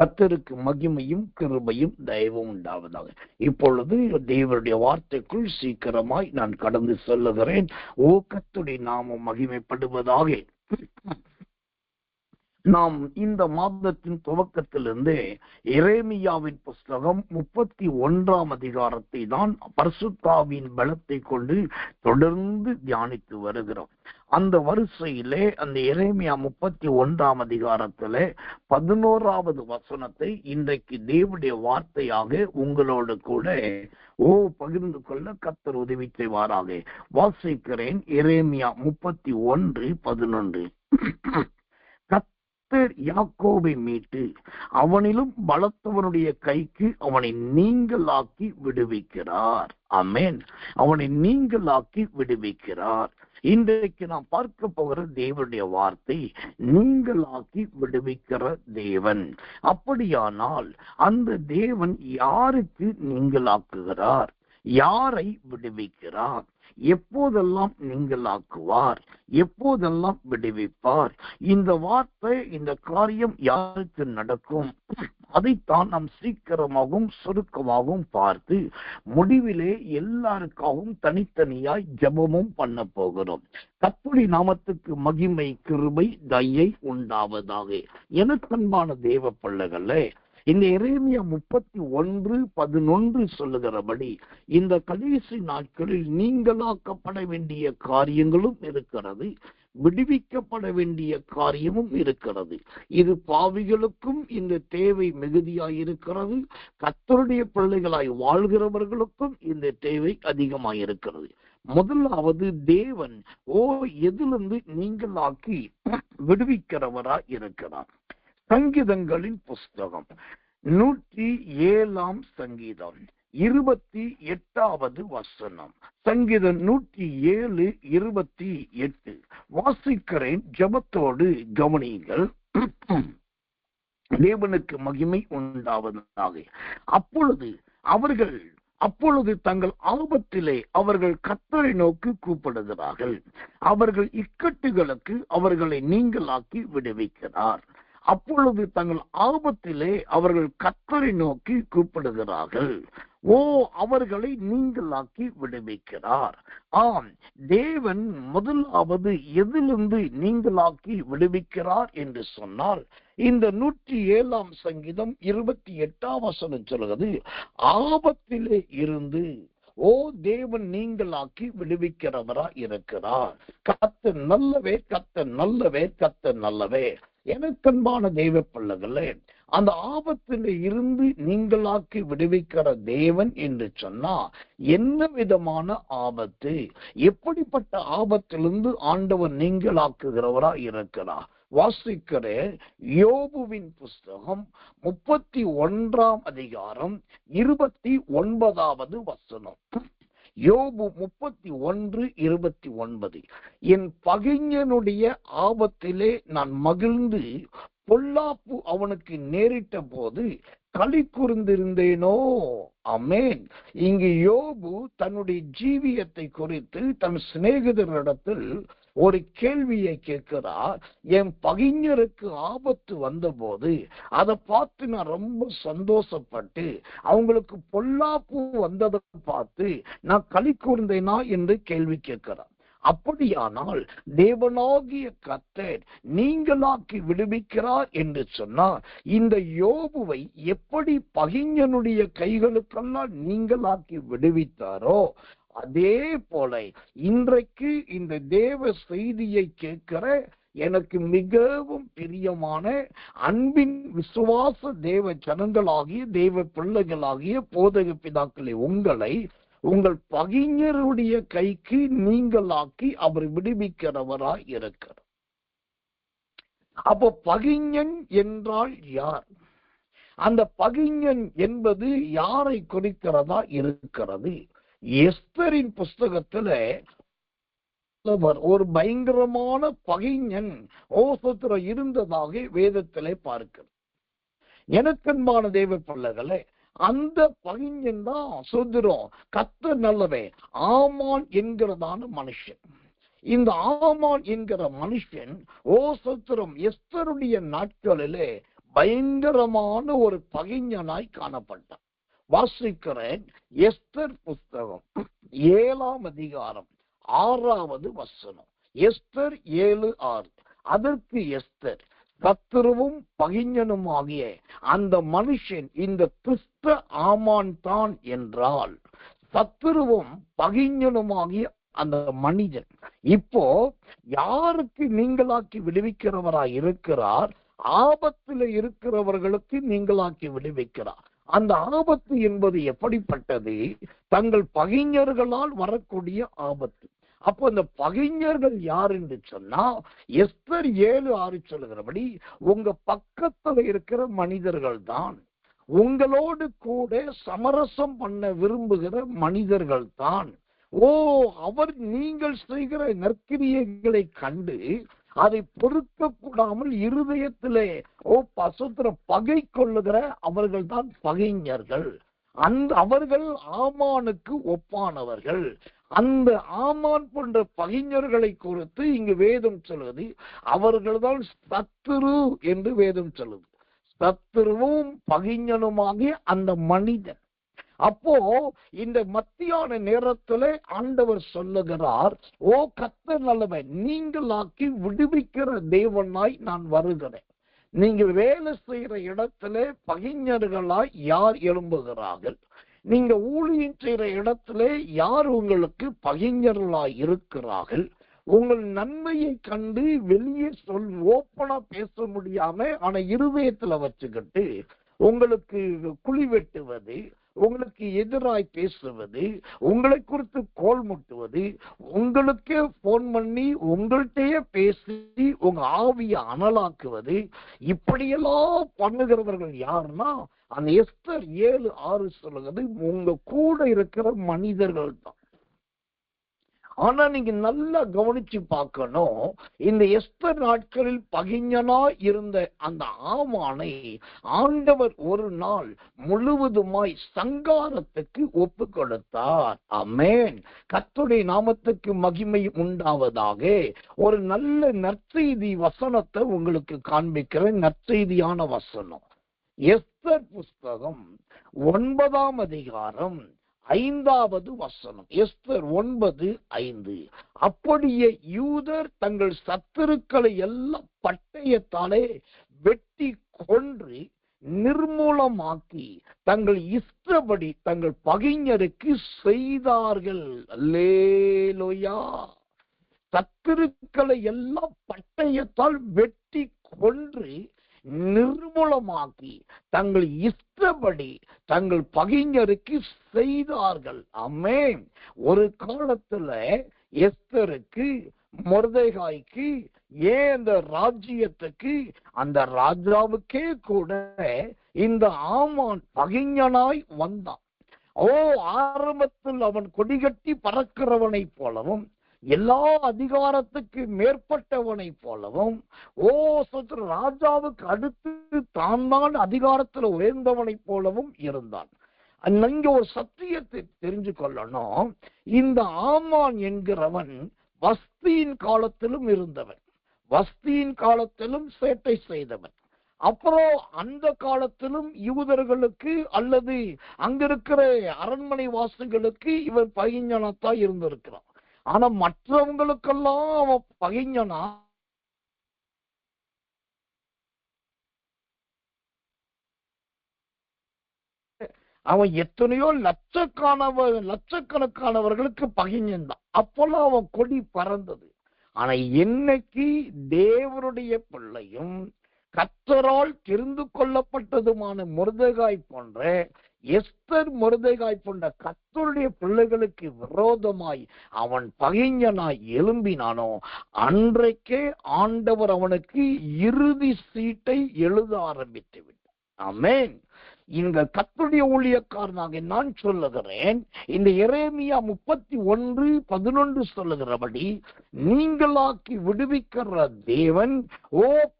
கர்த்தருக்கு மகிமையும் கிருபையும் தயவும் உண்டாவதாக. இப்பொழுது தேவனுடைய வார்த்தைக்குள் சீக்கிரமாய் நான் கடந்து செல்லுகிறேன். ஓ கர்த்தருடைய நாமம் மகிமைப்படுவதாக. நாம் இந்த மாதத்தின் துவக்கத்திலிருந்து எரேமியாவின் புஸ்தகம் 31 அதிகாரத்தை தான் பரிசுத்தாவின் பலத்தை கொண்டு தொடர்ந்து தியானித்து வருகிறோம். அந்த வரிசையிலே அந்த எரேமியா 31 அதிகாரத்திலே 11வது வசனத்தை இன்றைக்கு தேவனுடைய வார்த்தையாக உங்களோடு கூட பகிர்ந்து கொள்ள கர்த்தர் உதவி செய்வாராக. வாசிக்கிறேன். எரேமியா 31:11. யாக்கோபை மீட்டு அவனிலும் பலத்தவனுடைய கைக்கு அவனை நீங்களாக்கி விடுவிக்கிறார். ஆமென். அவனை நீங்களாக்கி விடுவிக்கிறார். இன்றைக்கு நாம் பார்க்க போகிற தேவனுடைய வார்த்தை நீங்களாக்கி விடுவிக்கிற தேவன். அப்படியானால் அந்த தேவன் யாருக்கு நீங்களாக்குகிறார்? யாரை விடுவிக்கிறார்? எப்போதெல்லாம் நீங்களாக்குவார்? எப்போதெல்லாம் விடுவிப்பார்? இந்த வார்த்தை, இந்த காரியம் யாருக்கு நடக்கும்? அதைத்தான் நாம் சீக்கிரமாகவும் சுருக்கமாகவும் பார்த்து முடிவிலே எல்லாருக்காகவும் தனித்தனியாய் ஜெபமும் பண்ண போகிறோம். கர்த்தருடைய நாமத்துக்கு மகிமை கிருபை தயை உண்டாவதாக. எனக்கன்பான தேவ பிள்ளைகளே, இந்த எரேமியா 31:11 சொல்லுகிறபடி இந்த கடைசி நாட்களில் நீங்களாக்கப்பட வேண்டிய காரியங்களும் இருக்கிறது, விடுவிக்கப்பட வேண்டிய காரியமும் இருக்கிறது. இது பாவிகளுக்கும் இந்த தேவை மிகுதியாயிருக்கிறது, கர்த்தருடைய பிள்ளைகளாய் வாழ்கிறவர்களுக்கும் இந்த தேவை அதிகமாயிருக்கிறது. முதலாவது, தேவன் எதிலிருந்து நீங்களாக்கி விடுவிக்கிறவராய் இருக்கிறார். சங்கீதங்களின் புஸ்தகம் 107 சங்கீதம் 28வது வசனம். சங்கீதம் 107:28 வாசிக்கிறேன். ஜெபத்தோடு கவனியுங்கள். தேவனுக்கு மகிமை உண்டாவதாக. அப்பொழுது தங்கள் ஆபத்திலே அவர்கள் கர்த்தரை நோக்கி கூப்பிடுகிறார்கள். அவர்கள் இக்கட்டுகளுக்கு அவர்களை நீங்களாக்கி விடுவிக்கிறார். அப்பொழுது தங்கள் ஆபத்திலே அவர்கள் கர்த்தரை நோக்கி கூப்பிடுகிறார்கள். அவர்களை நீங்களாக்கி விடுவிக்கிறார். ஆம், தேவன் முதலாவது எதிலிருந்து நீங்களாக்கி விடுவிக்கிறார் என்று சொன்னால், இந்த 107 சங்கீதம் 28 வசனம் சொல்கிறது, ஆபத்திலே இருந்து தேவன் நீங்களாக்கி விடுவிக்கிறவரா இருக்கிறார். கர்த்தர் நல்லவே, கர்த்தர் நல்லவே, கர்த்தர் நல்லவே. எனக்கன்பான தெய்வ பிள்ளைகளே, அந்த ஆபத்தில இருந்து நீங்களாக்கி விடுவிக்கிற தேவன் என்று சொன்னா என்ன விதமான ஆபத்து? எப்படிப்பட்ட ஆபத்திலிருந்து ஆண்டவர் நீங்களாக்குகிறவரா இருக்கிறார்? வாசிக்கிற யோபுவின் புஸ்தகம் 31 அதிகாரம் 29வது வசனம். யோபு 31:29. என் பகைஞனுடைய ஆபத்திலே நான் மகிழ்ந்து பொல்லாப்பு அவனுக்கு நேரிட்ட போது களி கூர்ந்திருந்தேனோ. ஆமென். இங்கு யோபு தன்னுடைய ஜீவியத்தை குறித்து தன் சிநேகிதரிடத்தில் ஒரு கேள்வியை கேட்கிறார். என் பகைஞருக்கு ஆபத்து வந்த போது அதை பார்த்து நான் ரொம்ப சந்தோஷப்பட்டு, அவங்களுக்கு பொல்லாப்பு வந்ததை பார்த்து நான் களி கூர்ந்தேனா என்று கேள்வி கேட்கிறார். அப்படியானால் தேவனாகிய கர்த்தர் நீங்களாக்கி விடுவிக்கிறார் என்று சொன்னார், இந்த யோபுவை எப்படி பகைஞனுடைய கைகளுக்கெல்லாம் நீங்களாக்கி விடுவித்தாரோ, அதே போல இன்றைக்கு இந்த தேவ செய்தியை கேட்கிற எனக்கு மிகவும் பிரியமான அன்பின் விசுவாச தேவ ஜனங்களாகிய தேவ பிள்ளைகளாகிய போதக பிதாக்களை உங்களை உங்கள் பகைஞருடைய கைக்கு நீங்களாக்கி அவர் விடுவிக்கிறவராய் இருக்கிறார். அப்போ பகைஞன் என்றால் யார்? அந்த பகைஞன் என்பது யாரை குறிக்கிறதா இருக்கிறது? எஸ்தரின் புஸ்தகத்துல ஒரு பயங்கரமான பகைஞன் இருந்ததாக வேதத்திலே பார்க்கிறது. எனக்கன்பான தேவ பிள்ளைகளே, அந்த பகைஞன் தான் சொல்கிறோம் கர்த்தர் நல்லவே, ஆமான் என்கிறதான மனுஷன். இந்த ஆமான் என்கிற மனுஷன் எஸ்தருடைய நாட்களிலே பயங்கரமான ஒரு பகைஞனாய் காணப்பட்டான். வாசிக்கிறேன், எஸ்தர் புஸ்தகம் 7ஆம் அதிகாரம் 6வது வசனம். எஸ்தர் 7:6. அதற்கு எஸ்தர், சத்துருவும் பகைஞனும் ஆகிய அந்த மனுஷன் இந்த துஷ்ட ஆமான் தான் என்றால், சத்துருவும் பகைஞனுமாகிய அந்த மனிதன் இப்போ யாருக்கு நீங்களாக்கி விடுவிக்கிறவராய் இருக்கிறார்? ஆபத்துல இருக்கிறவர்களுக்கு நீங்களாக்கி விடுவிக்கிறார். அந்த ஆபத்து என்பது எப்படிப்பட்டது? தங்கள் பகைஞர்களால் வரக்கூடிய ஆபத்து. அப்போ அந்த பகைஞர்கள் யார் என்று சொன்னா, எஸ்தர் 7:6 சொல்லுகிறபடி உங்க பக்கத்துல இருக்கிற மனிதர்கள் தான், உங்களோடு கூட சமரசம் பண்ண விரும்புகிற மனிதர்கள் தான். அவர் நீங்கள் செய்கிற நற்கிரியைகளை கண்டு அதை பொறுக்க கூடாமல் இருதயத்திலே பசுத்திர பகை கொள்ளுகிற அவர்கள் தான் பகைஞர்கள். அவர்கள் ஆமானுக்கு ஒப்பானவர்கள். அந்த ஆமான் போன்ற பகைஞர்களை குறித்து இங்கு வேதம் சொல்லுது, அவர்கள்தான் சத்துரு என்று வேதம் சொல்லுது. சத்துருவும் பகைஞனுமாகிய அந்த மனிதன். அப்போ இந்த மத்தியான நேரத்துல ஆண்டவர் சொல்லுகிறார், கர்த்தர் நல்லவன், நீங்களாக்கி விடுவிக்கிற தேவனாய் நான் வருகிறேன். நீங்கள் வேலை செய்யற இடத்துல பகைஞர்களாய் யார் எழும்புகிறார்கள்? நீங்க ஊழியம் செய்யற இடத்துல யார் உங்களுக்கு பகைஞர்களாய் இருக்கிறார்கள்? உங்கள் நன்மையை கண்டு வெளியே ஓப்பனா பேச முடியாம ஆனா இருதயத்துல வச்சுக்கிட்டு உங்களுக்கு குழி வெட்டுவது, உங்களுக்கு எதிராய் பேசுவது, உங்களை குறித்து கோல் முட்டுவது, உங்களுக்கே போன் பண்ணி உங்கள்கிட்டயே பேசி உங்க ஆவிய அனலாக்குவது, இப்படியெல்லாம் பண்ணுகிறவர்கள் யாருன்னா அந்த எஸ்தர் 7:6 சொல்லுகிறது, உங்க கூட இருக்கிற மனிதர்கள் தான். ஆனா நீங்க நல்லா கவனிச்சு பார்க்கணும், இந்த எஸ்தர் நாட்களில் பகைஞனா இருந்த அந்த ஆமானை ஆண்டவர் ஒரு நாள் முழுவதுமாய் சங்காரத்துக்கு ஒப்பு கொடுத்தார். ஆமென். கர்த்தருடைய நாமத்துக்கு மகிமை உண்டாவதாக. ஒரு நல்ல நற்செய்தி வசனத்தை உங்களுக்கு காண்பிக்கிறேன். நற்செய்தியான வசனம் எஸ்தர் புஸ்தகம் 9ஆம் அதிகாரம் 5வது வசனம். எஸ்தர் 9:5. அப்படியே யூதர் தங்கள் சத்துருக்களை எல்லாம் பட்டயத்தாலே வெட்டி கொன்று நிர்மூலமாக்கி தங்கள் இஷ்டப்படி தங்கள் பகைஞருக்கு செய்தார்கள். அல்லேலூயா. சத்துருக்களை எல்லாம் பட்டயத்தால் வெட்டி கொன்று நிர்மூலமாக்கி தங்கள் இஷ்டப்படி தங்கள் பகைஞருக்கு செய்தார்கள். ஆமென். ஒரு காலத்துல எஸ்தருக்கு, மொர்தெகாய்க்கு, ஏன் அந்த ராஜ்யத்துக்கு, அந்த ராஜாவுக்கே கூட இந்த ஆமான் பகைஞனாய் வந்தான். ஆரம்பத்தில் அவன் கொடிகட்டி பறக்கிறவனை போலவும், எல்லா அதிகாரத்துக்கு மேற்பட்டவனை போலவும், ராஜாவுக்கு அடுத்து தான் அதிகாரத்தில் உயர்ந்தவனை போலவும் இருந்தான். இங்க ஒரு சத்தியத்தை தெரிஞ்சு கொள்ளணும். இந்த ஆமான் என்கிறவன் வஸ்தியின் காலத்திலும் இருந்தவன், வஸ்தியின் காலத்திலும் சேட்டை செய்தவன். அப்புறம் அந்த காலத்திலும் யூதர்களுக்கு அல்லது அங்கிருக்கிற அரண்மனை வாசிகளுக்கு இவன் பகைஞனாத்தான் இருந்திருக்கிறான். ஆனா மற்றவங்களுக்கெல்லாம் அவன் பகைஞனா அவன் எத்தனையோ லட்சக்கணக்கானவர்களுக்கு பகைஞன் தான். அப்பெல்லாம் அவன் கொடி பறந்தது. ஆனா என்னைக்கு தேவனுடைய பிள்ளையும் கர்த்தரால் தெரிந்து கொள்ளப்பட்டதுமான மொர்தெகாய் போன்ற, எஸ்தர் மொர்தெகாய் போன்ற கர்த்தருடைய பிள்ளைகளுக்கு விரோதமாய் அவன் பகைஞனாய் எழும்பினானோ, அன்றைக்கே ஆண்டவர் அவனுக்கு இறுதி சீட்டை எழுத ஆரம்பித்து விட்டார். ஆமென். இந்த கர்த்தருடைய ஊழியக்காரனாக நான் சொல்லுகிறேன், இந்த எரேமியா 31:11 சொல்லுகிறபடி, நீங்களாக்கி விடுவிக்கிற தேவன்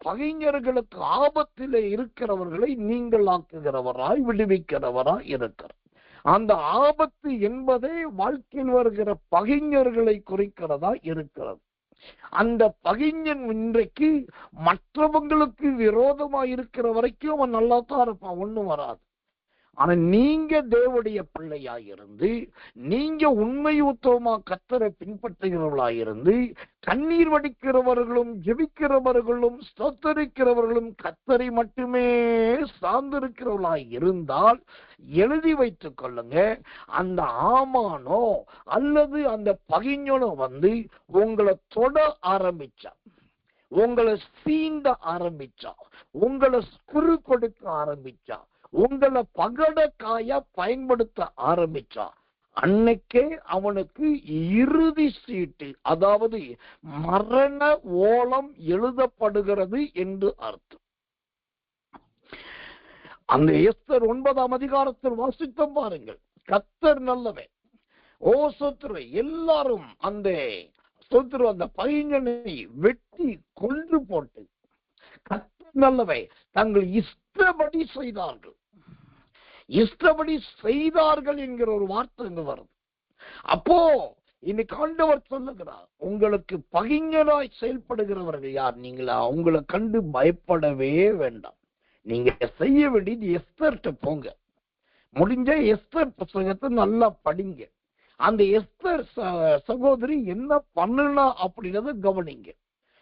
பகைஞர்களுக்கு ஆபத்திலே இருக்கிறவர்களை நீங்களாக்குகிறவராய் விடுவிக்கிறவராய் இருக்கிறார். அந்த ஆபத்து என்பதே வாழ்க்கையில் வருகிற பகைஞர்களை குறிக்கிறதா இருக்கிறது. அந்த பகைஞன் இன்றைக்கு மற்றவங்களுக்கு விரோதமா இருக்கிற வரைக்கும் அவன் நல்லா தான் இருப்பான், ஒண்ணும் வராது. ஆனா நீங்க தேவனுடைய பிள்ளையாயிருந்து, நீங்க உண்மையுத்தமா கர்த்தரை பின்பற்றுகிறவர்களாயிருந்து, கண்ணீர் வடிக்கிறவர்களும் ஜெபிக்கிறவர்களும் ஸ்தோத்தரிக்கிறவர்களும் கர்த்தரை மட்டுமே சார்ந்திருக்கிறவர்களாய் இருந்தால் எழுதி வைத்துக் கொள்ளுங்க, அந்த ஆமானோ அல்லது அந்த பகைஞனோ வந்து உங்களை தொட ஆரம்பிச்சா, உங்களை சீண்ட ஆரம்பிச்சா, உங்களை குறு கொடுக்க ஆரம்பிச்சா, உங்களை பகடக்காய பயன்படுத்த ஆரம்பிச்சா, அன்னைக்கே அவனுக்கு இறுதி சீட்டு, அதாவது மரண ஓலம் எழுதப்படுகிறது என்று அர்த்தம். அந்த எஸ்தர் 9ஆம் அதிகாரத்தில் வாசித்தோம் பாருங்கள். கர்த்தர் நல்லவன். ஓ சோத்ரு, எல்லாரும் அந்த சோத்ரு அந்த பையனை வெட்டி கொன்று போட்டு கர்த்தர் நல்லவை தங்கள் இஷ்டப்படி செய்தார்கள். இஷ்டப்படி செய்தார்கள் என்கிற ஒரு வார்த்தை இங்கு வருது. அப்போ இன்னைக்கு ஆண்டவர் சொல்லுகிறார், உங்களுக்கு பகைஞராய் செயல்படுகிறவர்கள் யார்? நீங்களா? உங்களை கண்டு பயப்படவே வேண்டாம். நீங்க செய்ய வேண்டியது எஸ்தர்ட்ட போங்க. முடிஞ்ச எஸ்தர் புத்தகத்தை நல்லா படிங்க. அந்த எஸ்தர் சகோதரி என்ன பண்ணுனா அப்படின்றத கவனிங்க.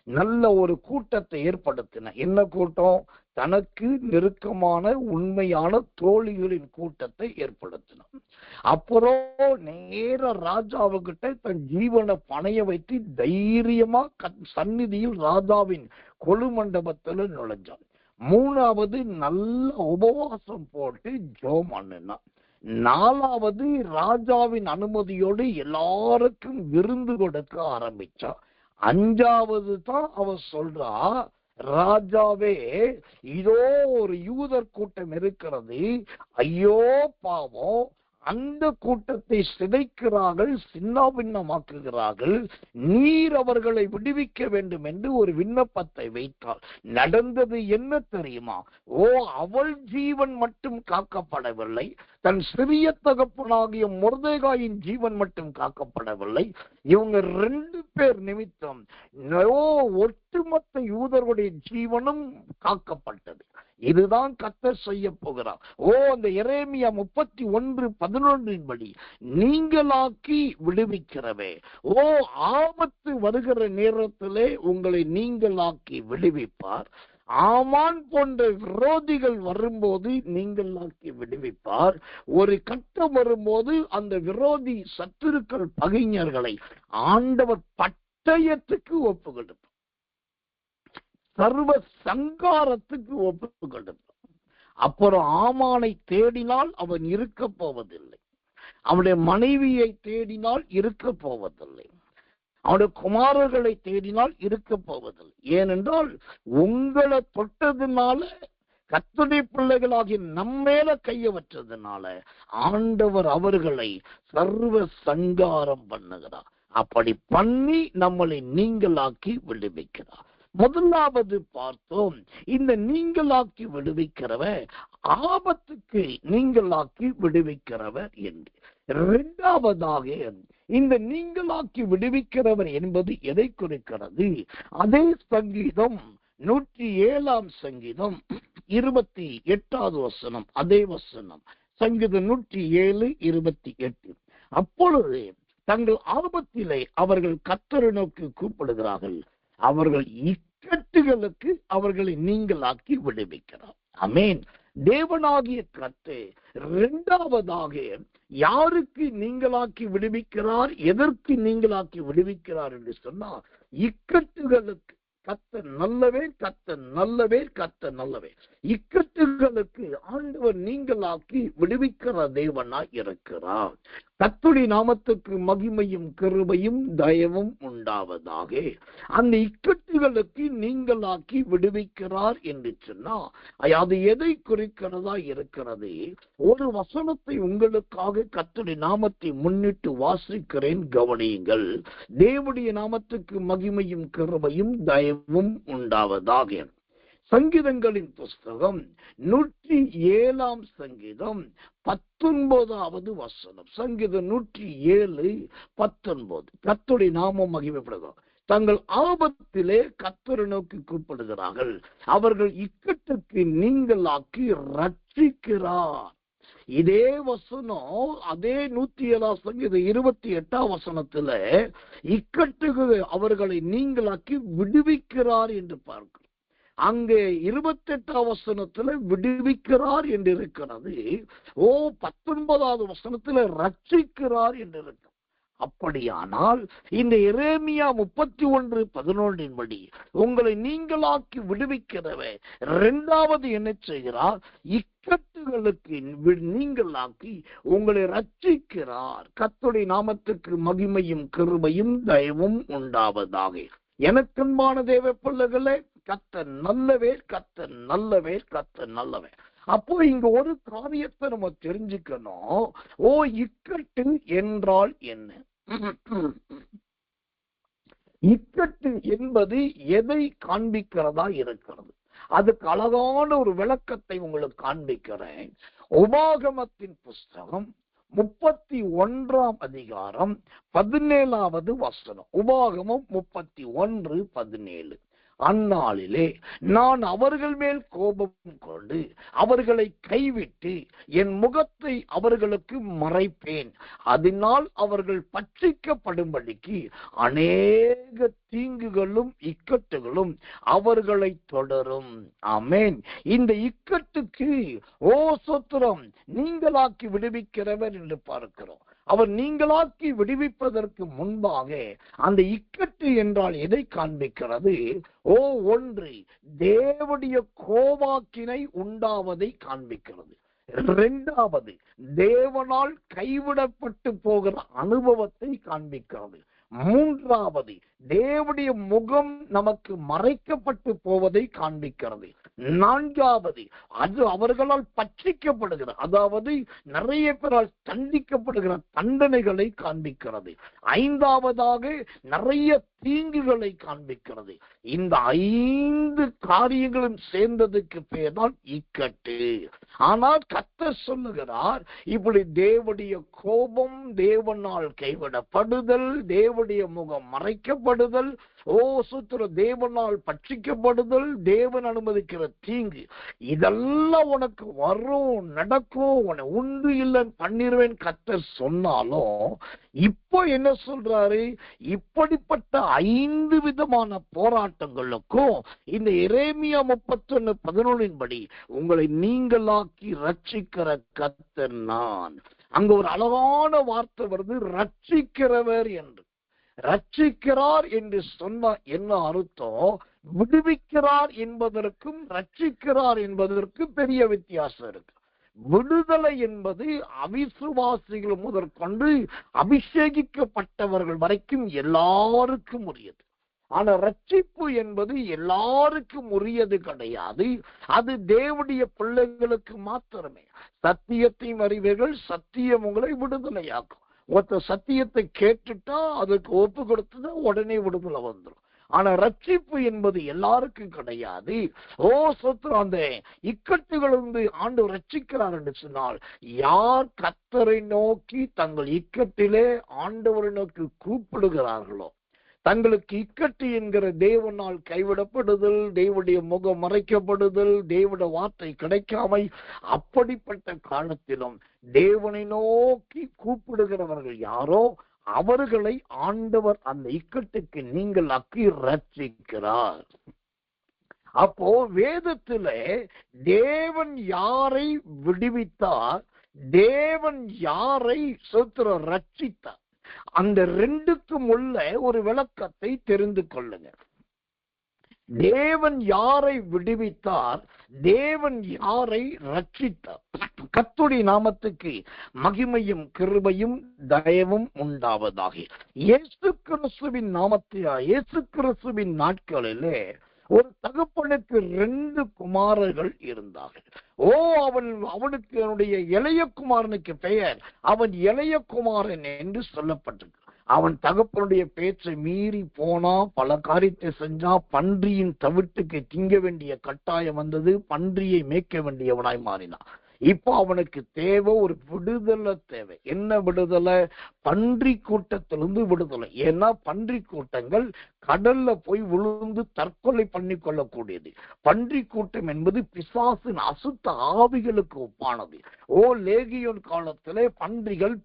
நல்ல ஒரு கூட்டத்தை ஏற்படுத்தின. என்ன கூட்டம்? தனக்கு நெருக்கமான உண்மையான தோழிகளின் கூட்டத்தை ஏற்படுத்தின. அப்புறம் நேர ராஜாவுகிட்ட தன் ஜீவனை பணைய வைத்து தைரியமா சந்நிதியில் ராஜாவின் கொலு மண்டபத்துல நுழைஞ்சான். 3வது நல்ல உபவாசம் போட்டு ஜெபம் பண்ணினான். 4வது ராஜாவின் அனுமதியோடு எல்லாருக்கும் விருந்து கொடுக்க ஆரம்பிச்சா. 5வது தான் அவ சொல்றா, ராஜாவே இதோ ஒரு யூதர் கூட்டம் இருக்கிறது, ஐயோ பாவம், அந்த கூட்டத்தை சிதைக்கிறார்கள், சின்னாபின்னமாக்குகிறார்கள், நீர் அவர்களை விடுவிக்க வேண்டும் என்று ஒரு விண்ணப்பத்தை வைத்தாள். நடந்தது என்ன தெரியுமா? ஓ, அவள் ஜீவன் மட்டும் காக்கப்படவில்லை, தன் சிறிய தகப்பனாகிய மொர்தெகாயின் ஜீவன் மட்டும் காக்கப்படவில்லை. இவங்க 2 பேர் நிமித்தம் ஒட்டுமொத்த யூதர்களுடைய ஜீவனும் காக்கப்பட்டது. இதுதான் கர்த்தர் செய்ய போகிறார். ஓ, அந்த எரேமியா 31:11 படி நீங்களாக்கி விடுவிக்கிறவே, ஓ ஆபத்து வருகிற நேரத்திலே உங்களை நீங்களாக்கி விடுவிப்பார். ஆமான் போன்ற விரோதிகள் வரும்போது நீங்களாக்கி விடுவிப்பார். ஒரு கட்டம் வரும்போது அந்த விரோதி சத்துருக்கள் பகைஞர்களை ஆண்டவர் பட்டயத்துக்கு ஒப்பு கொடுப்பார், சர்வ சங்காரத்துக்கு ஒப்பு கொடுப்பார். அப்புறம் ஆமானை தேடினால் அவன் இருக்க போவதில்லை, அவனுடைய மனைவியை தேடினால் இருக்க போவதில்லை, அவனுடைய குமாரர்களை தேடினால் இருக்க போவதில்லை. ஏனென்றால் உங்களை தொட்டதுனால, கர்த்தருடைய பிள்ளைகளாகிய நம்மேல கைய வச்சதுனால ஆண்டவர் அவர்களை சர்வ சங்காரம் பண்ணுகிறார். அப்படி பண்ணி நம்மளை நீங்களாக்கி விடுவிக்கிறார். முதலாவது பார்த்தோம், இந்த நீங்களாக்கி விடுவிக்கிறவர் ஆபத்துக்கு நீங்களாக்கி விடுவிக்கிறவர் என்று. 2வதாக இந்த நீங்களாக்கி விடுவிக்கிறவர் என்பது எதை குறிக்கிறது? அதே சங்கீதம் 107ஆம் சங்கீதம் 28வது வசனம், அதே வசனம், சங்கீதம் 107:28. அப்பொழுது தங்கள் ஆபத்திலே அவர்கள் கர்த்தரை நோக்கி கூப்பிடுகிறார்கள், அவர்கள் இக்கட்டுகளுக்கு அவர்களை நீங்களாக்கி விடுவிக்கிறார். ஆமென். தேவனாகிய கர்த்தர் 2வதாக யாருக்கு நீங்களாக்கி விடுவிக்கிறார், எதற்கு நீங்களாக்கி விடுவிக்கிறார் என்று சொன்னால், இக்கட்டுகளுக்கு. கர்த்தர் நல்லவே, கர்த்தர் நல்லவே, கர்த்தர் நல்லவே. இக்கட்டுகளுக்கு ஆண்டவர் நீங்களாக்கி விடுவிக்கிற தேவனாய் இருக்கிறார். கர்த்தருடைய நாமத்துக்கு மகிமையும் கிருபையும் தயவும் உண்டாவதாக. அந்த இக்கட்டுகளுக்கு நீங்களாக்கி விடுவிக்கிறார் என்று சொன்னா அது எதை குறிக்கிறதா இருக்கிறது? ஒரு வசனத்தை உங்களுக்காக கர்த்தருடைய நாமத்தை முன்னிட்டு வாசிக்கிறேன், கவனியுங்கள். தேவனுடைய நாமத்துக்கு மகிமையும் கிருபையும் தயவும் உண்டாவதாக. சங்கீதங்களின் புஸ்தகம் 107ஆம் சங்கீதம் 19வது வசனம். சங்கீதம் 107:19. கர்த்தருடைய நாமம் மகிமைப்படுகிறது. தங்கள் ஆபத்திலே கர்த்தரை நோக்கி கூப்பிடுகிறார்கள். அவர்கள் இக்கட்டுக்கு நீங்களாக்கி ரட்சிக்கிறார். இதே வசனம் அதே 107 சங்கீதம் 28 வசனத்துல இக்கட்டுக்கு அவர்களை நீங்களாக்கி விடுவிக்கிறார் என்று பார்க்கிறோம். அங்கே 28 வசனத்துல விடுவிக்கிறார் என்று இருக்கிறது. 19வது வசனத்துல ரட்சிக்கிறார் என்று இருக்கு. அப்படியானால் இந்த எரேமியா 31:11 படி உங்களை நீங்களாக்கி விடுவிக்கிறவர் இரண்டாவது என்ன செய்கிறார்? இக்கட்டுகளுக்கு நீங்களாக்கி உங்களை ரட்சிக்கிறார். கர்த்தருடைய நாமத்துக்கு மகிமையும் கிருபையும் தயவும் உண்டாவதாக. எனக்கன்பான தேவ பிள்ளைகளே, கர்த்தர் நல்லவர், கர்த்தர் நல்லவர், கர்த்தர் நல்லவர். அப்போ இங்க ஒரு காரியத்தை நம்ம தெரிஞ்சுக்கணும். இக்கட்டு என்றால் என்ன? இக்கட்டு என்பது எதை காண்பிக்கிறதா இருக்கிறது? அதுக்கு அழகான ஒரு விளக்கத்தை உங்களுக்கு காண்பிக்கிறேன். உபாகமத்தின் புஸ்தகம் 31ஆம் அதிகாரம் 17வது வசனம். உபாகமம் 31:17. அந்நாளிலே நான் அவர்கள் மேல் கோபம் கொண்டு அவர்களை கைவிட்டு என் முகத்தை அவர்களுக்கு மறைப்பேன். அதனால் அவர்கள் பட்சிக்கப்படும்படிக்கு அநேக தீங்குகளும் இக்கட்டுகளும் அவர்களை தொடரும். ஆமென். இந்த இக்கட்டுக்கு சோத்திரம் நீங்களாக்கி விடுவிக்கிறவர் என்று பார்க்கிறோம். அவர் நீங்களாக்கி விடுவிப்பதற்கு முன்பாக அந்த இக்கட்டு என்றால் எதை காண்பிக்கிறது? ஒன்று, தேவனுடைய கோபாக்கினை உண்டாவதை காண்பிக்கிறது. இரண்டாவது, தேவனால் கைவிடப்பட்டு போகிற அனுபவத்தை காண்பிக்கிறது. மூன்றாவது, தேவனுடைய முகம் நமக்கு மறைக்கப்பட்டு போவதை காண்பிக்கிறது. நான்காவது, அது அவர்களால் பட்சிக்கப்படுகிற, அதாவது நிறைய பேரால் தண்டிக்கப்படுகிற தண்டனைகளை காண்பிக்கிறது. ஐந்தாவதாக நிறைய தீங்குகளை காண்பிக்கிறது. இந்த 5 காரியங்களும் சேர்ந்ததுக்கு பேர் தான் இக்கட்டு. ஆனால் கர்த்தர் சொல்லுகிறார், இப்படி தேவனுடைய கோபம், தேவனால் கைவிடப்படுதல், தேவனுடைய முகம் மறைக்கப்படுதல், தேவனால் பட்சிக்கப்படுதல், தேவன் அனுமதிக்கிற தீங்கு, இதெல்லாம் உனக்கு வரும், நடக்கும், உன்னை உண்டு இல்லைன்னு பண்ணிருவேன் கர்த்தர் சொன்னாலும் இப்போ என்ன சொல்றாரு? இப்படிப்பட்ட 5 விதமான போராட்டங்களுக்கும் இந்த எரேமியா 31:11 படி உங்களை நீங்களாக்கி ரட்சிக்கிற கர்த்தர் நான். அங்க ஒரு அழகான வார்த்தை வருது, ரட்சிக்கிறவர் என்று. ரட்சிக்கிறார் என்று சொன்ன என்ன அர்த்தம்? விடுவிக்கிறார் என்பதற்கும் ரட்சிக்கிறார் என்பதற்கும் பெரிய வித்தியாசம் இருக்கு. விடுதலை என்பது அவிசுவாசிகள் முதற்கொண்டு அபிஷேகிக்கப்பட்டவர்கள் வரைக்கும் எல்லாருக்கும் உரியது. ஆனா ரட்சிப்பு என்பது எல்லாருக்கும் உரியது கிடையாது. அது தேவனுடைய பிள்ளைகளுக்கு மாத்திரமே. சத்தியத்தையும் அறிவீர்கள், சத்தியம் உங்களை விடுதலையாக்கும். ஒருத்த சத்தியத்தை கேட்டுட்டா அதுக்கு ஒப்பு கொடுத்தா உடனே விடுதலை வந்துடும். ஆனா ரட்சிப்பு என்பது எல்லாருக்கும் கிடையாது. அந்த இக்கட்டுகள் ஆண்டவர் ரட்சிக்கிறார் என்று சொன்னால், யார் கர்த்தரை நோக்கி தங்கள் இக்கட்டிலே ஆண்டவரை நோக்கி கூப்பிடுகிறார்களோ, தங்களுக்கு இக்கட்டு என்கிற தேவனால் கைவிடப்படுதல், தேவனுடைய முகம் மறைக்கப்படுதல், தேவனுடைய வார்த்தை கிடைக்காமை, அப்படிப்பட்ட காலத்திலும் தேவனை நோக்கி கூப்பிடுகிறவர்கள் யாரோ அவர்களை ஆண்டவர் அந்த இக்கட்டுக்கு நீங்களாக்கி ரட்சிக்கிறார். அப்போ வேதத்திலே தேவன் யாரை விடுவித்தார், தேவன் யாரை ரட்சித்தார், அந்த ரெண்டுக்கும் உள்ள ஒரு விளக்கத்தை தெரிந்து கொள்ளுங்க. தேவன் யாரை விடுவித்தார், தேவன் யாரை ரட்சித்தார். கர்த்தருடைய நாமத்துக்கு மகிமையும் கிருபையும் தயவும் உண்டாவதாக. இயேசு கிறிஸ்துவின் இயேசு கிறிஸ்துவின் நாட்களிலே ஒரு தகப்பனுக்கு 2 குமாரர்கள் இருந்தார்கள். அவனுக்கு அவனுடைய இளைய குமாரனுக்கு பெயர், அவன் இளைய குமாரன் என்று சொல்லப்பட்டிருக்கு. அவன் தகப்பனுடைய பேச்சை மீறி போனா, பல காரியத்தை செஞ்சா, பன்றியின் தவிட்டுக்கு திங்க வேண்டிய கட்டாயம் வந்தது, பன்றியை மேய்க்க வேண்டியவனாய் மாறினான். இப்போ அவனுக்கு தேவை ஒரு விடுதலை தேவை. என்ன விடுதலை? பன்றி கூட்டத்திலிருந்து விடுதலை. ஏன்னா பன்றி கூட்டங்கள் கடல்ல போய் விழுந்து தற்கொலை பண்ணி கொள்ளக்கூடியது. பன்றி கூட்டம் என்பது பிசாசின் அசுத்த ஆவிகளுக்கு ஒப்பானது. லேகியோன் காலத்திலே பன்றிகள்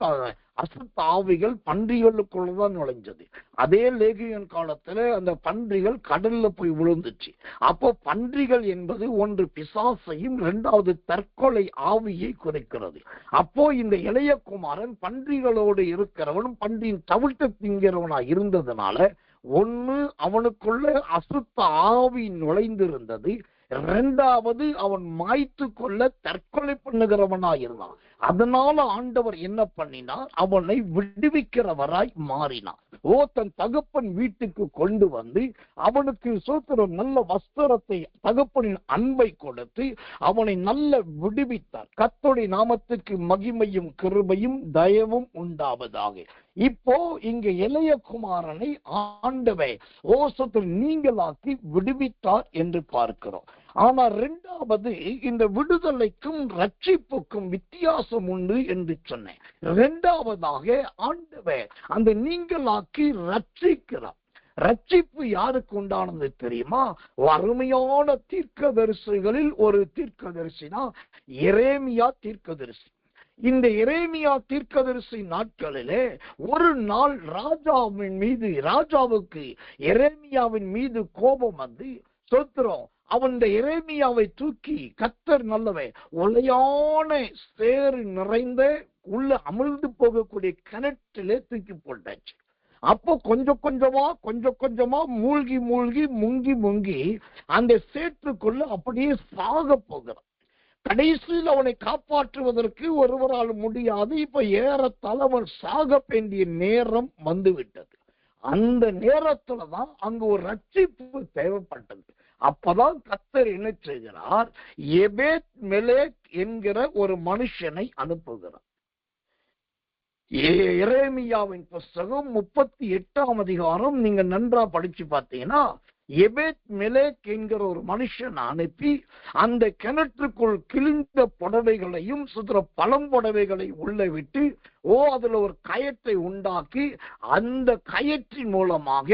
அசுத்த ஆவிகள் பன்றிகளுக்குள்ளதான் நுழைஞ்சது. அதே லேகியோன் காலத்துல அந்த பன்றிகள் கடல்ல போய் விழுந்துச்சு. அப்போ பன்றிகள் என்பது ஒன்று பிசாசையும் இரண்டாவது தற்கொலை ஆவியை குறைக்கிறது. அப்போ இந்த இளைய குமாரன் பன்றிகளோடு இருக்கிறவனும் பன்றியின் தவிட்ட திங்கிறவனா இருந்ததுனால ஒன்னு அவனுக்குள்ள அசுத்த ஆவி நுழைந்திருந்தது, இரண்டாவது அவன் மாய்த்து கொள்ள தற்கொலை பண்ணுகிறவனா இருந்தான். அதனால ஆண்டவர் என்ன பண்ணினார்? அவனை விடுவிக்கிறவராய் மாறினார். தன் தகப்பன் வீட்டுக்கு கொண்டு வந்து அவனுக்கு சோத்திரம் நல்ல வஸ்திரத்தை, தகப்பனின் அன்பை கொடுத்து அவனை நல்ல விடுவித்தார். கர்த்தருடைய நாமத்துக்கு மகிமையும் கிருபையும் தயவும் உண்டாவதாக. இப்போ இங்க இளைய குமாரனை ஆண்டவர் நீங்களாக்கி விடுவித்தார் என்று பார்க்கிறோம். ஆனா இரண்டாவது, இந்த விடுதலைக்கும் ரட்சிப்புக்கும் வித்தியாசம் உண்டு என்று சொன்னேன். இரண்டாவதாக ஆண்டவர் அந்த நீங்களாக்கி ரட்சிக்கிறார். ரட்சிப்பு யாருக்கு உண்டானது தெரியுமா? அருமையான தீர்க்கதரிசிகளில் ஒரு தீர்க்கதரிசினா எரேமியா தீர்க்கதரிசி. இந்த எரேமியா தீர்க்கதரிசி நாட்களிலே ஒரு நாள் ராஜாவுக்கு எரேமியாவின் மீது கோபம் வந்து சொத்துறோம். அவன் எரேமியாவை தூக்கி, கர்த்தர் நல்லவே, ஒலையான சேறு நிறைந்த உள்ள அமிழ்ந்து போகக்கூடிய கிணற்றிலே தூக்கி போட்டாச்சு. அப்போ கொஞ்சம் கொஞ்சமா மூழ்கி முங்கி அந்த சேற்றுக்குள்ள அப்படியே சாக போகிறான். கடைசியில் அவனை காப்பாற்றுவதற்கு ஒருவரால் முடியாது. இப்ப ஏறத்தாழ அவன் சாக வேண்டிய நேரம் வந்துவிட்டது. அந்த நேரத்துலதான் அங்கு ஒரு ரட்சிப்பு தேவைப்பட்டது. அப்பதான் கர்த்தர் என்ன செய்கிறார்? எபேத் மெலேக் என்கிற ஒரு மனுஷனை அனுப்புகிறார். எரேமியாவின் புஸ்தகம் 38ஆம் அதிகாரம் நீங்க நன்றா படிச்சு பார்த்தீங்கன்னா, எபேத் மெலேக் என்கிற ஒரு மனுஷன் அனுப்பி அந்த கிணற்றுக்குள் கிழிந்த புடவைகளையும் பழம்புடவைகளை உள்ள விட்டு அதுல ஒரு கயற்றை உண்டாக்கி அந்த கயற்றின் மூலமாக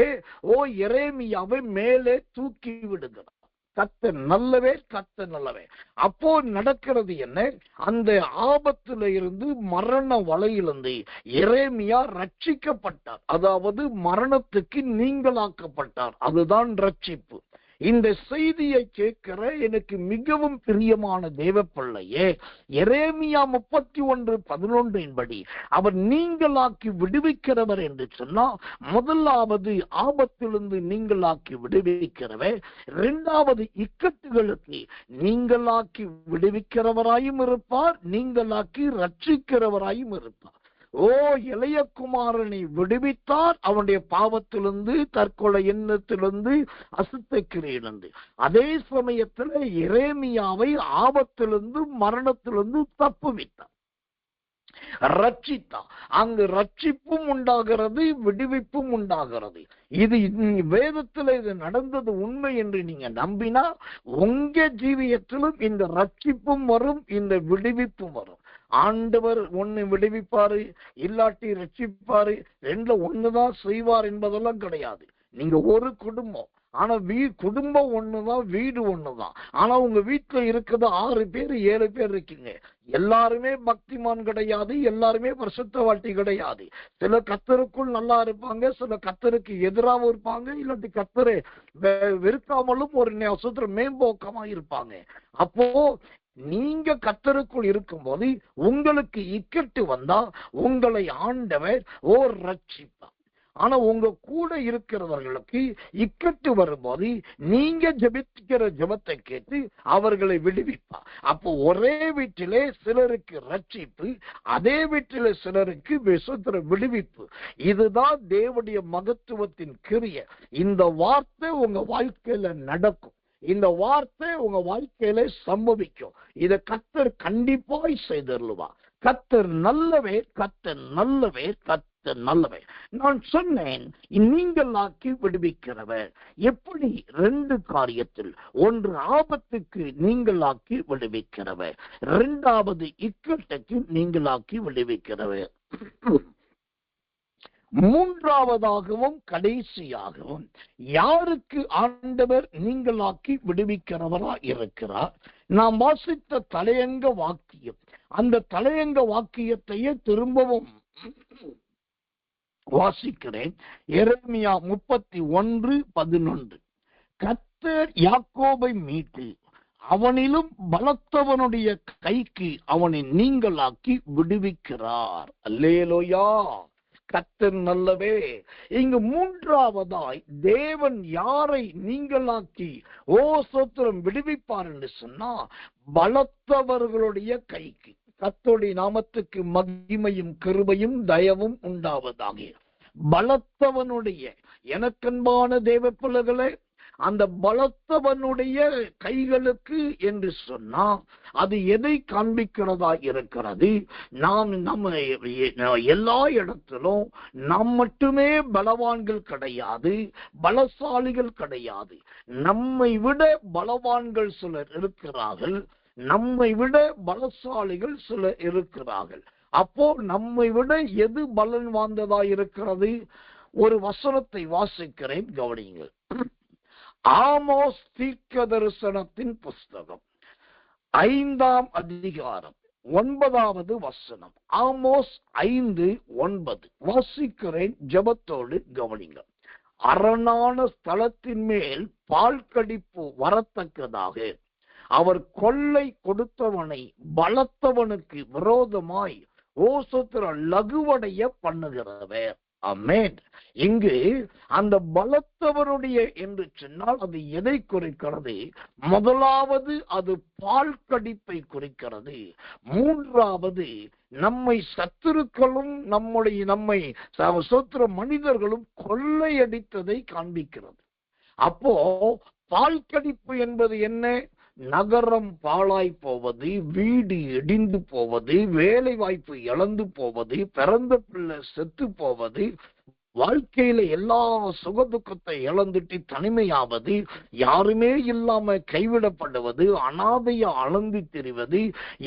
எரேமியாவை மேலே தூக்கி விடுகிறார். கர்த்தர் நல்லவே. அப்போ நடக்கிறது என்ன? அந்த ஆபத்துல இருந்து, மரண வலையிலிருந்து எரேமியா ரட்சிக்கப்பட்டார். அதாவது மரணத்துக்கு நீங்களாக்கப்பட்டார். அதுதான் ரட்சிப்பு. இந்த செய்தியை கேட்கிற எனக்கு மிகவும் பிரியமான தேவ பிள்ளையே, எரேமியா 31:11 படி அவர் நீங்களாக்கி விடுவிக்கிறவர் என்று சொன்னா, முதலாவது ஆபத்திலிருந்து நீங்களாக்கி விடுவிக்கிறவர், இரண்டாவது இக்கட்டுகளுக்கு நீங்களாக்கி விடுவிக்கிறவராயும் இருப்பார், நீங்களாக்கி ரட்சிக்கிறவராயும் இருப்பார். இளைய குமாரனை விடுவித்தார் அவனுடைய பாவத்திலிருந்து, தற்கொலை எண்ணத்திலிருந்து, அசுத்த கிரியிலிருந்து. அதே சமயத்தில் எரேமியாவை ஆபத்திலிருந்து, மரணத்திலிருந்து தப்புவித்தார், ரட்சித்தார். அங்கு ரட்சிப்பும் உண்டாகிறது, விடுவிப்பும் உண்டாகிறது. இது வேதத்தில் இது நடந்தது உண்மை என்று நீங்க நம்பினா உங்க ஜீவியத்திலும் இந்த ரட்சிப்பும் வரும், இந்த விடுவிப்பும் வரும். ஆண்டவர் ஒண்ணு விடுவிப்பாரு, இல்லாட்டி ரட்சிப்பாரு, ரெண்டுல ஒண்ணுதான் செய்வார் என்பதெல்லாம் கிடையாது. நீங்க ஒரு குடும்பம், ஆனா குடும்பம் ஒண்ணுதான், வீடு ஒண்ணுதான். ஆனா உங்க வீட்டுல இருக்கிறது 6 பேர் 7 பேர் இருக்கீங்க. எல்லாருமே பக்திமான் கிடையாது, எல்லாருமே பரிசுத்தவாட்டி கிடையாது. சில கர்த்தருக்குள் நல்லா இருப்பாங்க, சில கர்த்தருக்கு எதிராகவும் இருப்பாங்க, இல்லாட்டி கர்த்தரை வெறுக்காமலும் ஒரு மேம்போக்கமா இருப்பாங்க. அப்போ நீங்க கர்த்தருக்குள் இருக்கும்போது உங்களுக்கு இக்கட்டு வந்தா உங்களை ஆண்டவர் ரட்சிப்பார். ஆனா உங்க கூட இருக்கிறவர்களுக்கு இக்கட்டு வரும்போது நீங்க ஜெபிக்கிற ஜெபத்தை கேட்டு அவர்களை விடுவிப்பார். அப்போ ஒரே வீட்டிலே சிலருக்கு ரட்சிப்பு, அதே வீட்டிலே சிலருக்கு விடுவிப்பு. இதுதான் தேவனுடைய மகத்துவத்தின் கிரியை. இந்த வார்த்தை உங்க வாழ்க்கையில நடக்கும், இந்த வார்த்தை உங்க வாழ்க்கையில சம்பவிக்கும். இதை கர்த்தர் கண்டிப்பாய் செய்தருளுவா. கர்த்தர் நல்லவே, கர்த்தர் நல்லவே, கர்த்தர் நல்லவே. நான் சொன்னேன் நீங்களாக்கி விடுவிக்கிறவர். எப்படி? 2 காரியத்தில். ஒன்று, ஆபத்துக்கு நீங்களாக்கி விடுவிக்கிறவர். 2வது, இக்கட்டுக்கு நீங்களாக்கி விடுவிக்கிறவர். 3வதாகவும் கடைசியாகவும் யாருக்கு ஆண்டவர் நீங்களாக்கி விடுவிக்கிறவரா இருக்கிறார்? நாம் வாசித்த தலையங்க வாக்கியம், அந்த தலையங்க வாக்கியத்தையே திரும்பவும் வாசிக்கிறேன். எரேமியா 31:11. கர்த்தர் யாக்கோபை மீட்டு அவனிலும் பலத்தவனுடைய கைக்கு அவனை நீங்களாக்கி விடுவிக்கிறார். அல்லேலூயா. கர்த்தர் நல்லவே. இங்கு 3வதாய் தேவன் யாரை நீங்களாக்கி ஸ்தோத்திரம் விடுவிப்பார் என்று சொன்னா, பலத்தவர்களுடைய கைக்கு. கர்த்தருடைய நாமத்துக்கு மகிமையும் கிருபையும் தயவும் உண்டாவதாக. பலத்தவனுடைய, எனக்கன்பான தேவ பிள்ளைகளே, அந்த பலத்தவனுடைய கைகளுக்கு என்று சொன்னா அது எதை காண்பிக்கிறதா இருக்கிறது? நம்ம எல்லா இடத்திலும் நாம் மட்டுமே பலவான்கள் கிடையாது, பலசாலிகள் கிடையாது. நம்மை விட பலவான்கள் சிலர் இருக்கிறார்கள், நம்மை விட பலசாலிகள் சிலர் இருக்கிறார்கள். அப்போ நம்மை விட எது பலன் வாய்ந்ததா இருக்கிறது? ஒரு வசனத்தை வாசிக்கிறேன், கவனியுங்கள். ஆமோஸ் தீர்க்கதரிசனத்தின் புஸ்தகம் 5ஆம் அதிகாரம் 9வது வசனம். ஆமோஸ் 5:9 வாசிக்கிறேன், ஜெபத்தோடு கவனிங்கள். அரணான ஸ்தலத்தின் மேல் பால் கடிப்பு வரத்தக்கதாக அவர் கொள்ளை கொடுத்தவனை பலத்தவனுக்கு விரோதமாய் லகுவடைய பண்ணுகிறவர். ஆமென். இங்கு அந்த பலத்தவருடைய என்று சொன்னால் அது எதை குறிக்கிறது? முதலாவது அது பால் கடிப்பை குறிக்கிறது. 3வது நம்மை சத்துருக்களும் நம்மை சோத்திர மனிதர்களும் கொள்ளையடித்ததை காண்பிக்கிறது. அப்போ பால் கடிப்பு என்பது என்ன? நகரம் பாழாய் போவது, வீடு இடிந்து போவது, வேலை வாய்ப்பு இழந்து போவது, பிறந்த பிள்ளை செத்து போவது, வாழ்க்கையில எல்லா சுகதுக்கத்தை இழந்துட்டு தனிமையாவது, யாருமே இல்லாம கைவிடப்படுவது, அனாதையா அலந்து திரிவது,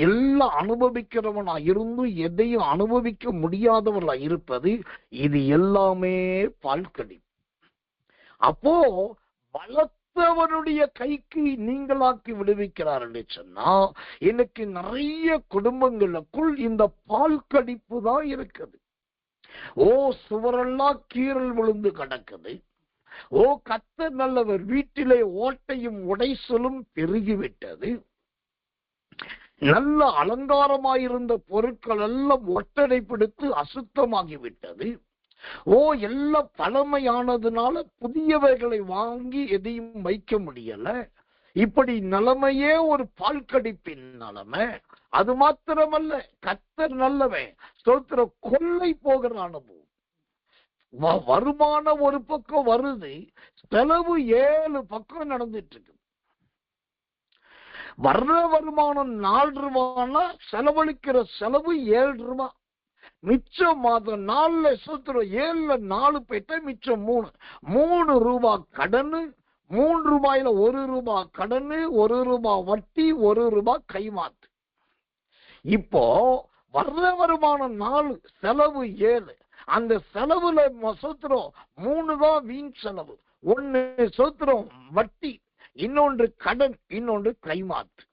எல்லாம் அனுபவிக்கிறவனா இருந்து எதையும் அனுபவிக்க முடியாதவர்களா இருப்பது, இது எல்லாமே பால்கடி. அப்போ பலத்தவனுடைய கைக்கு நீங்களாக்கி விடுவிக்கிறார் என்று சொன்னா, எனக்கு நிறைய குடும்பங்களுக்குள் இந்த பால் கடிப்பு தான் இருக்குது. சுவரெல்லாம் கீறல் விழுந்து கிடக்குது. கர்த்தர் நல்லவர், வீட்டிலே ஓட்டையும் உடைசலும் பெருகிவிட்டது. நல்ல அலங்காரமாயிருந்த பொருட்கள் எல்லாம் ஒட்டடை பிடித்து அசுத்தமாகிவிட்டது. எல்லாம் பழமையானதுனால புதியவைகளை வாங்கி எதையும் வைக்க முடியல. இப்படி நிலைமையே ஒரு பால் கடிப்பின் நிலைமை. அது மாத்திரமல்ல, கர்த்தர் நல்லவன், ஸ்தோத்திர கொள்ளை போகிற அனுபவம். வருமானம் ஒரு பக்கம் வருது, செலவு 7 பக்கம் நடந்துட்டு இருக்கு. வர்ற வருமானம் 4 ரூபான்னா செலவழிக்கிற செலவு 7 ரூபா. மிச்சம் மாதம் 4 சூத்திரம் 7ல 4 போயிட்டா மிச்சம் 3 ரூபாய் கடனு, 3 ரூபாயில 1 ரூபாய் கடனு, 1 ரூபாய் வட்டி, 1 ரூபாய் கைமாத்து. இப்போ வர்ற வருமானம் 4, செலவு 7. அந்த செலவுல சூத்திரம் 3 தான் வீண் செலவு. 1 சூத்திரம் வட்டி, இன்னொன்று கடன், இன்னொன்று கைமாத்து.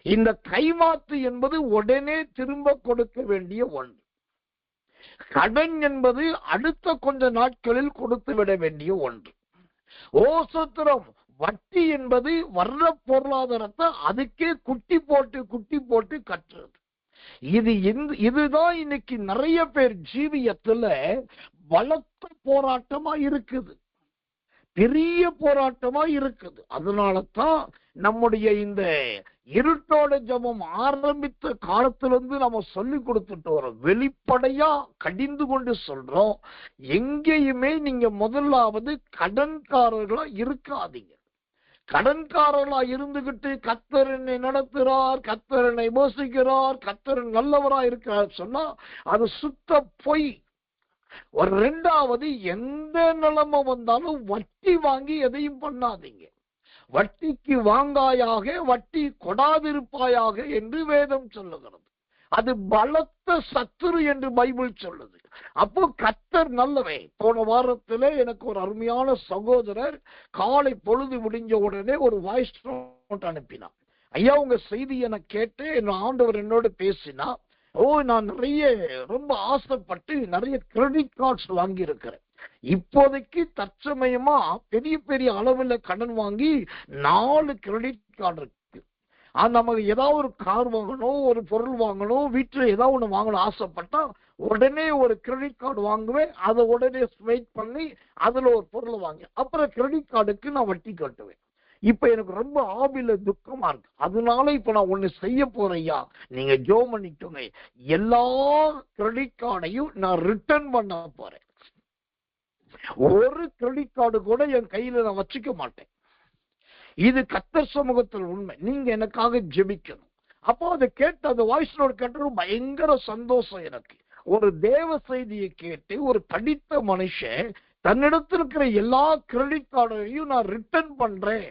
இந்த கைமாத்து என்பது உடனே திரும்ப கொடுக்க வேண்டிய ஒன்று. கடன் என்பது அடுத்த கொஞ்ச நாட்களில் கொடுத்து விட வேண்டிய ஒன்று. சூத்திரம் வட்டி என்பது வர்ற பொருளாதாரத்தை அதுக்கே குட்டி போட்டு கட்டுறது. இதுதான் இன்னைக்கு நிறைய பேர் ஜீவியத்துல பலத்த போராட்டமா இருக்குது, பெரிய போராட்டமா இருக்குது. அதனாலதான் நம்முடைய இந்த இருட்டோட ஜபம் ஆரம்பித்த காலத்திலிருந்து நம்ம சொல்லி கொடுத்துட்டு வரோம், வெளிப்படையா கடிந்து கொண்டு சொல்றோம், எங்கேயுமே நீங்க முதலாவது கடன்காரர்களா இருக்காதீங்க. கடன்காரர்களா இருந்துகிட்டு கர்த்தர் என்னை நடத்துறார், கர்த்தர் என்னை போஷிக்கிறார், கர்த்தர் நல்லவரா இருக்கிறார் சொன்னா அது சுத்த பொய். ஒரு இரண்டாவது, எந்த நிலைமை வந்தாலும் வட்டி வாங்கி எதையும் பண்ணாதீங்க. வட்டிக்கு வாங்காயாக வட்டி கொடாதிருப்பாயாக என்று வேதம் சொல்லுகிறது. அது பலத்த சத்துரு என்று பைபிள் சொல்லுது. அப்போ கர்த்தர் நல்லவே. போன வாரத்திலே எனக்கு ஒரு அருமையான சகோதரர் காலை பொழுது முடிஞ்ச உடனே ஒரு வாய்ஸ் நோட் அனுப்பினார். ஐயா, உங்க செய்தி என கேட்டு என் ஆண்டவர் என்னோடு பேசினா, நான் ரொம்ப ஆசைப்பட்டு நிறைய கிரெடிட் கார்ட்ஸ் வாங்கி இருக்கிறேன். இப்போதைக்கு தற்சமயமா பெரிய பெரிய அளவுல கடன் வாங்கி 4 கிரெடிட் கார்டு இருக்கு. நமக்கு ஏதாவது ஒரு கார் வாங்கணும், ஒரு பொருள் வாங்கணும், வீட்டுல ஏதாவது ஒண்ணு வாங்கணும் ஆசைப்பட்டா உடனே ஒரு கிரெடிட் கார்டு வாங்குவேன். அதை உடனே ஸ்வைப் பண்ணி அதுல ஒரு பொருள் வாங்கி அப்புறம் கிரெடிட் கார்டுக்கு நான் வட்டி கட்டுவேன். இப்ப எனக்கு ரொம்ப ஆவில துக்கமா இருக்கு. அதனால இப்ப நான் ஒண்ணு செய்ய போறேயா, நீங்க ஜோம் பண்ணிட்டோங்க, எல்லா கிரெடிட் கார்டையும் நான் ரிட்டர்ன் பண்ண போறேன். ஒரு கிரெடிட் கார்டு கூட என் கையில நான் வச்சுக்க மாட்டேன். இது கர்த்தர் சமூகத்தில் உண்மை. நீங்க எனக்காக ஜெபிக்கணும். அப்போ அதை கேட்டு அந்த வாய்ஸ் நோட் கேட்டு பயங்கர சந்தோஷம் எனக்கு. ஒரு தேவ செய்தியை கேட்டு ஒரு படித்த மனுஷன் தன்னிடத்தில் இருக்கிற எல்லா கிரெடிட் கார்டையும் நான் ரிட்டர்ன் பண்றேன்,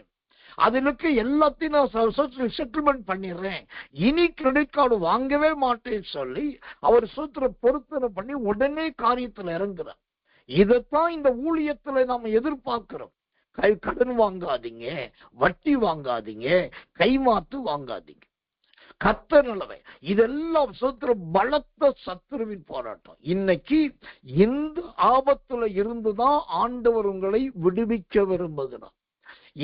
அதுக்கு எல்லாத்தையும் நான் செட்டில்மெண்ட் பண்ணிடுறேன், இனி கிரெடிட் கார்டு வாங்கவே மாட்டேன்னு சொல்லி அவர் சூத்திர பொருத்தனை பண்ணி உடனே காரியத்துல இறங்குறார். இதைத்தான் இந்த ஊழியத்துல நாம எதிர்பார்க்கிறோம். கடன் வாங்காதீங்க, வட்டி வாங்காதீங்க, கைமாத்து வாங்காதீங்க. கர்த்தர் நல்லவை. இதெல்லாம் சத்துரு, பலத்த சத்துருவின் போராட்டம். இன்னைக்கு இந்த ஆபத்துல இருந்துதான் ஆண்டவர் உங்களை விடுவிக்க விரும்புகிறார்.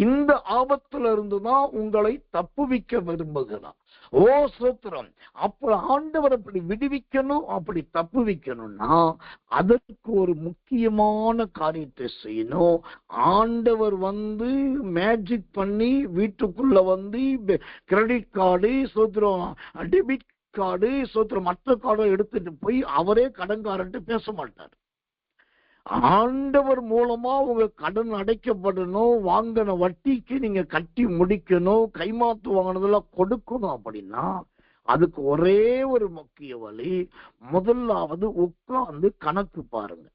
இந்த ஆபத்துல இருந்துதான் உங்களை தப்புவிக்க விரும்புகிறார். ஓ சோத்திரம். அப்ப ஆண்டவர் அப்படி விடுவிக்கணும், அப்படி தப்புவிக்கணும்னா அதற்கு ஒரு முக்கியமான காரியத்தை செய்யணும். ஆண்டவர் மேஜிக் பண்ணி வீட்டுக்குள்ள கிரெடிட் கார்டு சோத்திரம், டெபிட் கார்டு சோத்திரம், மற்ற கார்டை எடுத்துட்டு போய் அவரே கடன்காரன்ட்டு பேச மாட்டார். ஆண்டவர் மூலமா உங்க கடன் அடைக்கப்படணும், வாங்கின வட்டிக்கு நீங்க கட்டி முடிக்கணும், கைமாத்து வாங்கினதெல்லாம் கொடுக்கணும். அப்படின்னா அதுக்கு ஒரே ஒரு முக்கிய வழி, முதலாவது உட்கார்ந்து கணக்கு பாருங்க.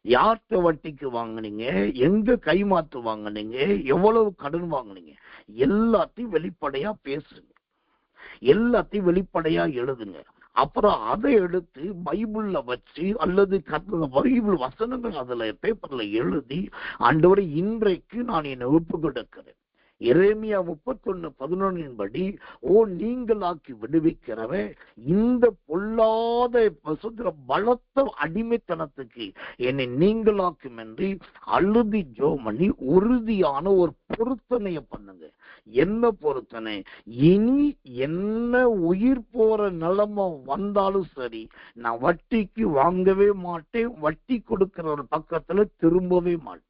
யார்கிட்ட வட்டிக்கு வாங்கினீங்க, எங்க கைமாத்து வாங்கினீங்க, எவ்வளவு கடன் வாங்கினீங்க, எல்லாத்தையும் வெளிப்படையா பேசுங்க, எல்லாத்தையும் வெளிப்படையா எழுதுங்க. அப்புறம் அதை எடுத்து பைபிள்ல வச்சு அல்லது பைபிள் வசனங்கள் அதுல பேப்பர்ல எழுதி, ஆண்டவரே இன்றைக்கு நான் என்னை ஒப்பு கொடுக்கிறேன். எரேமியா 31:11 படி, நீங்களாக்கி விடுவிக்கிறவன் இந்த பொல்லாத பலத்த அடிமைத்தனத்துக்கு என்னை நீங்களாக்கும் என்று அழுதி ஜெபம் பண்ணி உறுதியான ஒரு பொருத்தனைய பண்ணுங்க. என்ன பொருத்தனை? இனி என்ன உயிர் போற நிலைமை வந்தாலும் சரி, நான் வட்டிக்கு வாங்கவே மாட்டேன், வட்டி கொடுக்கிற ஒரு பக்கத்துல திரும்பவே மாட்டேன்.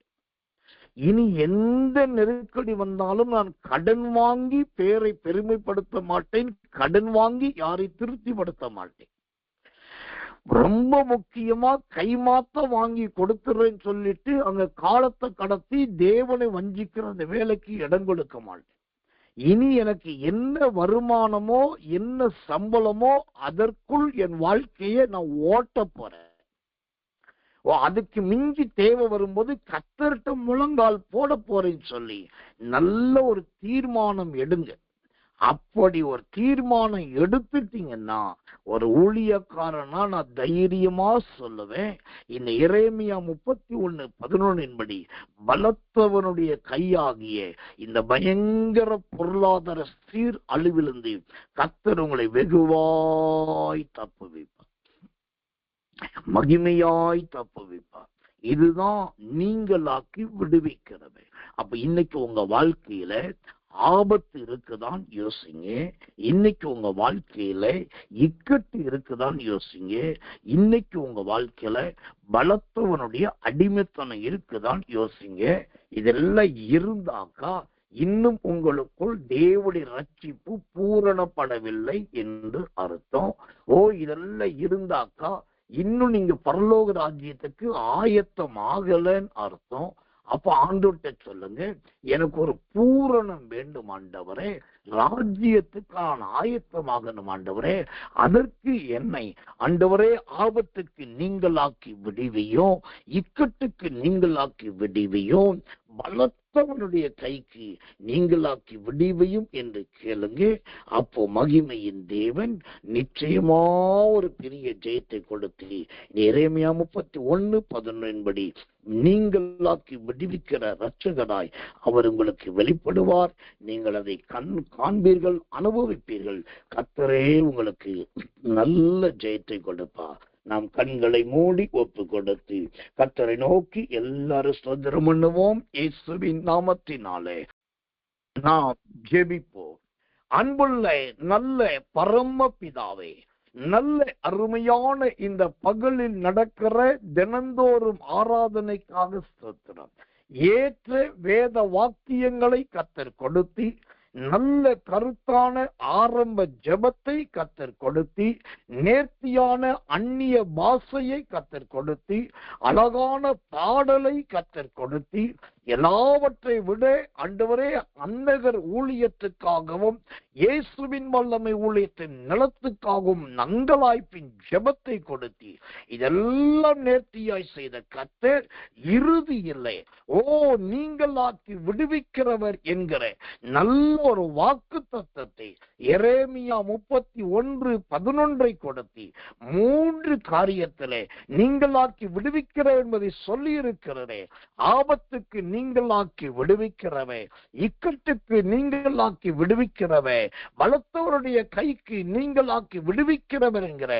இனி எந்த நெருக்கடி வந்தாலும் நான் கடன் வாங்கி பேரை பெருமைப்படுத்த மாட்டேன், கடன் வாங்கி யாரை திருப்திப்படுத்த மாட்டேன். ரொம்ப முக்கியமா கைமாத்த வாங்கி கொடுத்துறேன்னு சொல்லிட்டு அங்க காலத்தை கடத்தி தேவனை வஞ்சிக்கிற அந்த வேலைக்கு இடம் கொடுக்க மாட்டேன். இனி எனக்கு என்ன வருமானமோ என்ன சம்பளமோ அதற்குள் என் வாழ்க்கையை நான் ஓட்ட போறேன். அதுக்கு மிஞ்சி தேவை வரும்போது கர்த்தர்ட்ட முழங்கால் போட போறேன்னு சொல்லி நல்ல ஒரு தீர்மானம் எடுங்க. அப்படி ஒரு தீர்மானம் எடுத்துட்டீங்கன்னா ஒரு ஊழியக்காரனா நான் தைரியமா சொல்லுவேன், இந்த எரேமியா 31:11 படி பலத்தவனுடைய கையாகிய இந்த பயங்கர பொருளாதார சீர் அழிவிலிருந்து கர்த்தர் உங்களை வெகுவாய் தப்புவிப்பார், மகிமையாய் தப்புவிப்பார். இதுதான் நீங்களாக்கி விடுவிக்கிறது. அப்ப இன்னைக்கு உங்க வாழ்க்கையில ஆபத்து இருக்குதான் யோசிங்க, இன்னைக்கு உங்க வாழ்க்கையில இக்கட்டு இருக்குதான் யோசிங்க, இன்னைக்கு உங்க வாழ்க்கையில பலத்தவனுடைய அடிமைத்தனம் இருக்குதான் யோசிங்க. இதெல்லாம் இருந்தாக்கா இன்னும் உங்களுக்குள் தேவனுடைய ரட்சிப்பு பூரணப்படவில்லை என்று அர்த்தம். இதெல்லாம் இருந்தாக்கா இன்னும் நீங்க பரலோக ராஜ்யத்துக்கு ஆயத்தம் ஆகலன்னு அர்த்தம். அப்ப ஆண்டவர்கிட்ட சொல்லுங்க, எனக்கு ஒரு பூரணம் வேண்டும் ஆண்டவரே, ராஜ்யத்துக்கான ஆயத்தமாகணும் ஆண்டவரே, அதற்கு என்னை ஆண்டவரே ஆபத்துக்கு நீங்களாக்கி விடுவியும், இக்கட்டுக்கு நீங்களாக்கி விடுவியும், பலத்தவனுடைய கைக்கு நீங்களாக்கி விடுவியும் என்று கேளுங்க. அப்போ மகிமையின் தேவன் நிச்சயமா ஒரு பெரிய ஜெயத்தை கொடுத்து எரேமியா 31:11 படி நீங்களாக்கி விடுவிக்கிற இரட்சகராய் அவர் உங்களுக்கு வெளிப்படுவார். நீங்கள் அதை காண்பீர்கள், அனுபவிப்பீர்கள். கர்த்தரே உங்களுக்கு நல்ல ஜெயத்தை கொடுப்பார். நாம் கண்களை மூடி ஒப்பு கொடுத்து கர்த்தரை நோக்கி எல்லாரும் ஸ்தோத்திரம் பண்ணுவோம். இயேசுவின் நாமத்தினாலே நாம் ஜெபிப்போம். அன்புள்ள நல்ல பரம பிதாவே, நல்ல அருமையான இந்த பகலில் நடக்கிற தினந்தோறும் ஆராதனைக்காக ஸ்தோத்திரம். ஏற்ற வேத வாக்கியங்களை கர்த்தர் கொடுத்து, நல்ல கருத்தான ஆரம்ப ஜெபத்தை கர்த்தர் கொடுத்து, நேர்த்தியான அந்நிய பாஷையை கர்த்தர் கொடுத்து, அழகான பாடலை கர்த்தர் கொடுத்து, எல்லாவற்றை விட ஆண்டவரே அன்னகர் ஊழியத்துக்காகவும் இயேசுவின் வல்லமை ஊழியத்தின் நிலத்துக்காகவும் நங்கலாய்ப்பின் ஜெபத்தை கொடுத்து இதெல்லாம் நேர்த்தியாய் செய்த கர்த்தர் இறுதியில்லை நீங்களாக்கி விடுவிக்கிறவர் என்கிற நல்ல ஒரு வாக்கு தத்தத்தை எரேமியா 31:11 கொடுத்து 3 காரியத்திலே நீங்களாக்கி விடுவிக்கிற என்பதை சொல்லி இருக்கிறதே. ஆபத்துக்கு நீங்களாக்கி விடுவிக்கிறவே, இக்கட்டுக்கு நீங்களாக்கி விடுவிக்கிறவே, பலத்தவருடைய கைக்கு நீங்களாக்கி விடுவிக்கிறவர் என்கிற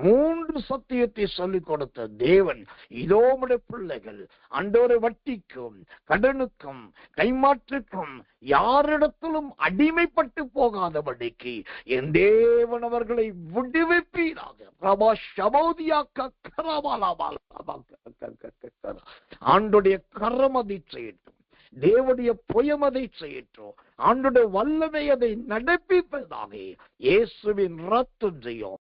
3 சத்தியத்தை சொல்லிக் கொடுத்த தேவன் இதோ உம்முடைய பிள்ளைகள் ஆண்டவரே வட்டிக்கும் கடனுக்கும் கைமாற்றுக்கும் யாரிடத்திலும் அடிமைப்பட்டு போகாதபடிக்கு என் தேவன் அவர்களை விடுவிப்பீராக. ஆண்டுடைய கரம் அதை செய்யட்டும், தேவனுடைய புயமதை செய்யட்டும், ஆண்டுடைய வல்லமை அதை நடப்பிப்பதாக இயேசுவின் ரத்தம் செய்யும்.